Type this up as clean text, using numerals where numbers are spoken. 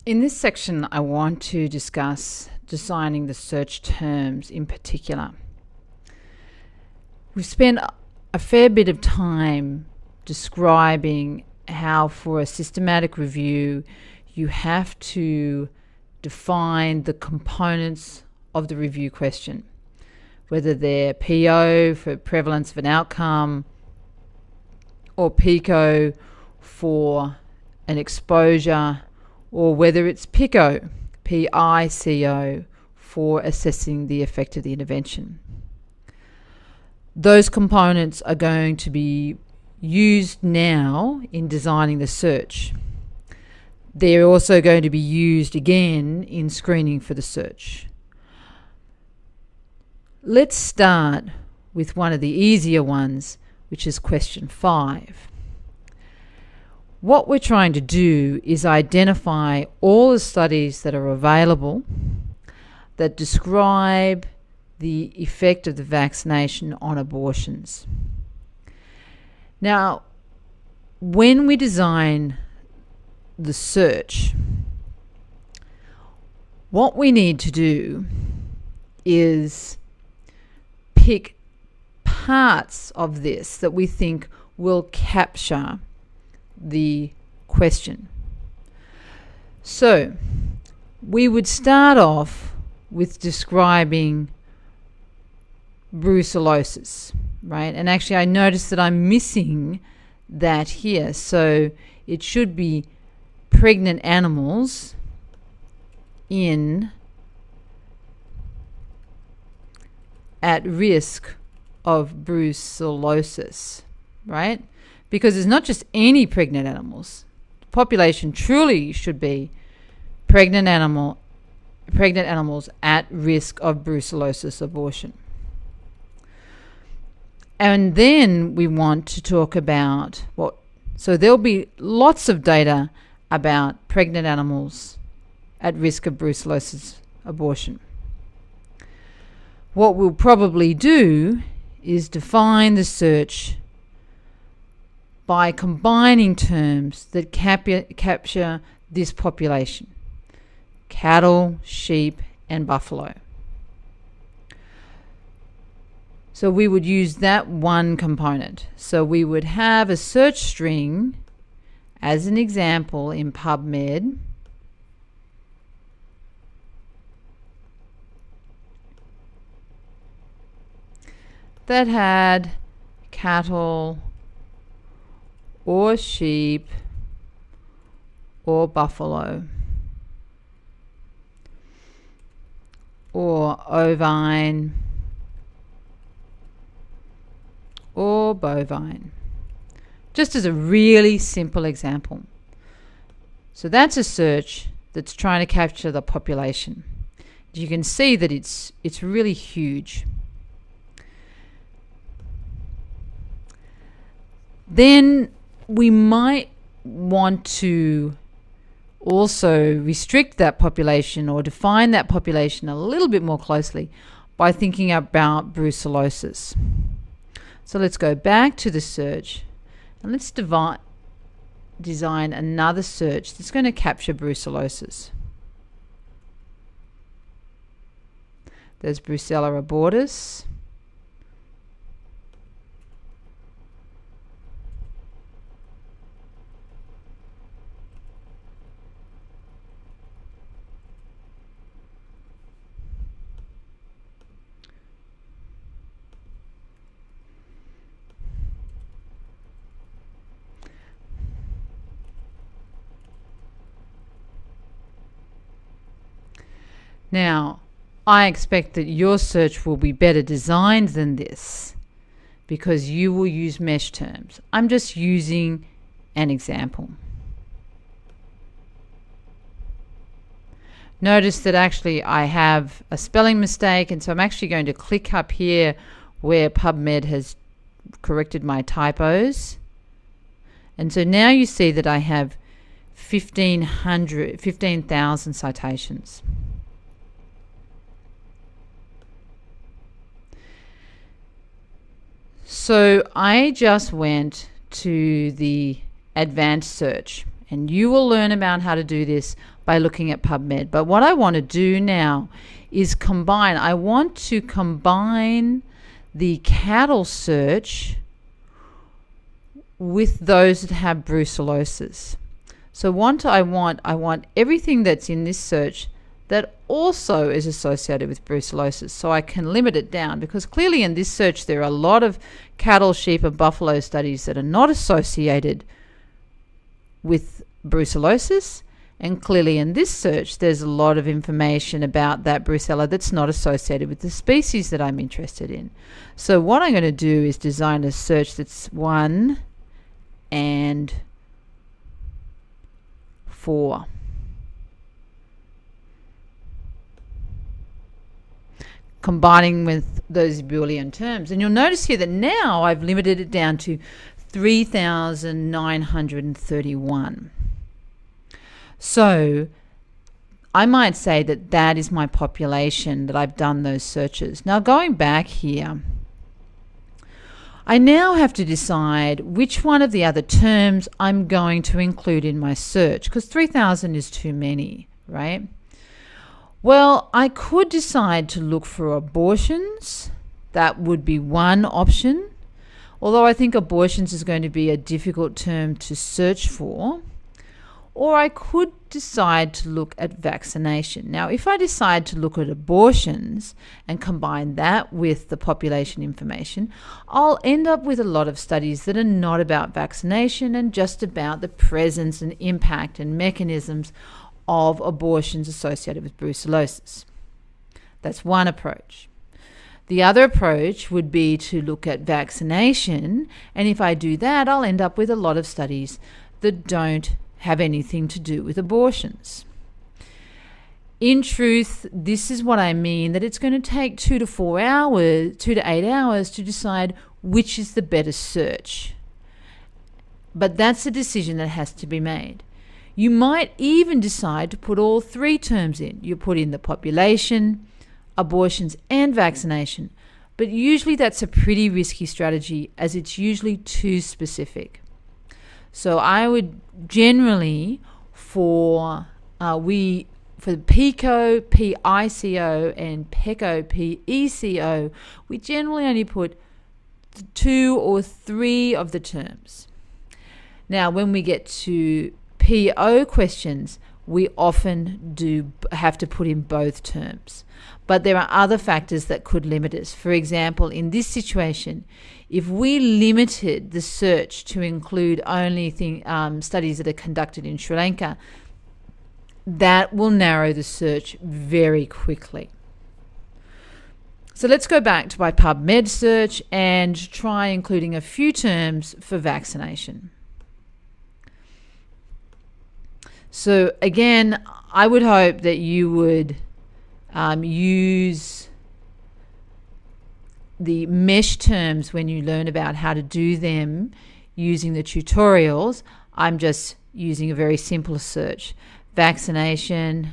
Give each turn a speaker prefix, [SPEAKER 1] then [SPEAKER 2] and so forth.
[SPEAKER 1] In this section, I want to discuss designing the search terms in particular. We've spent a fair bit of time describing how, for a systematic review, you have to define the components of the review question, whether they're PO for prevalence of an outcome or PICO for an exposure, or whether it's PICO, P-I-C-O, for assessing the effect of the intervention. Those components are going to be used now in designing the search. They're also going to be used again in screening for the search. Let's start with one of the easier ones, which is question 5. What we're trying to do is identify all the studies that are available that describe the effect of the vaccination on abortions. Now, when we design the search, what we need to do is pick parts of this that we think will capture the question. So we would start off with describing brucellosis, right? And actually I noticed that I'm missing that here, so it should be pregnant animals at risk of brucellosis, right? Because it's not just any pregnant animals. The population truly should be pregnant animals at risk of brucellosis abortion. And then we want to talk about so there'll be lots of data about pregnant animals at risk of brucellosis abortion. What we'll probably do is define the search by combining terms that capture this population: cattle, sheep, and buffalo. So we would use that one component. So we would have a search string as an example in PubMed that had cattle or sheep or buffalo or ovine or bovine, just as a really simple example. So that's a search that's trying to capture the population. You can see that it's really huge. Then we might want to also restrict that population or define that population a little bit more closely by thinking about brucellosis. So let's go back to the search and let's design another search that's going to capture brucellosis. There's Brucella abortus. Now, I expect that your search will be better designed than this because you will use mesh terms. I'm just using an example. Notice that actually I have a spelling mistake, and so I'm actually going to click up here where PubMed has corrected my typos. And so now you see that I have 15,000 citations. So I just went to the advanced search And you will learn about how to do this by looking at PubMed. But what I want to do now is combine. I want to combine the cattle search with those that have brucellosis. So I want everything that's in this search that also is associated with brucellosis, so I can limit it down, because clearly in this search there are a lot of cattle, sheep and buffalo studies that are not associated with brucellosis, and clearly in this search there's a lot of information about that brucella that's not associated with the species that I'm interested in. So what I'm going to do is design a search that's 1 and 4. Combining with those Boolean terms. And you'll notice here that now I've limited it down to 3,931. So I might say that that is my population that I've done those searches. Now going back here, I now have to decide which one of the other terms I'm going to include in my search, because 3,000 is too many, right? Well, I could decide to look for abortions. That would be one option, although I think abortions is going to be a difficult term to search for. Or I could decide to look at vaccination. Now, if I decide to look at abortions and combine that with the population information, I'll end up with a lot of studies that are not about vaccination and just about the presence and impact and mechanisms of abortions associated with brucellosis. That's one approach. The other approach would be to look at vaccination, and if I do that, I'll end up with a lot of studies that don't have anything to do with abortions. In truth, this is what I mean, that it's going to take 2 to 8 hours to decide which is the better search. But that's a decision that has to be made. You might even decide to put all 3 terms in. You put in the population, abortions and vaccination, but usually that's a pretty risky strategy, as it's usually too specific. So I would generally, for PICO, PICO and PECO, PECO, we generally only put 2 or 3 of the terms. Now when we get to PO questions, we often do have to put in both terms. But there are other factors that could limit us. For example, in this situation, if we limited the search to include only studies that are conducted in Sri Lanka, that will narrow the search very quickly. So let's go back to my PubMed search and try including a few terms for vaccination. So again, I would hope that you would use the mesh terms when you learn about how to do them using the tutorials. I'm just using a very simple search: vaccination,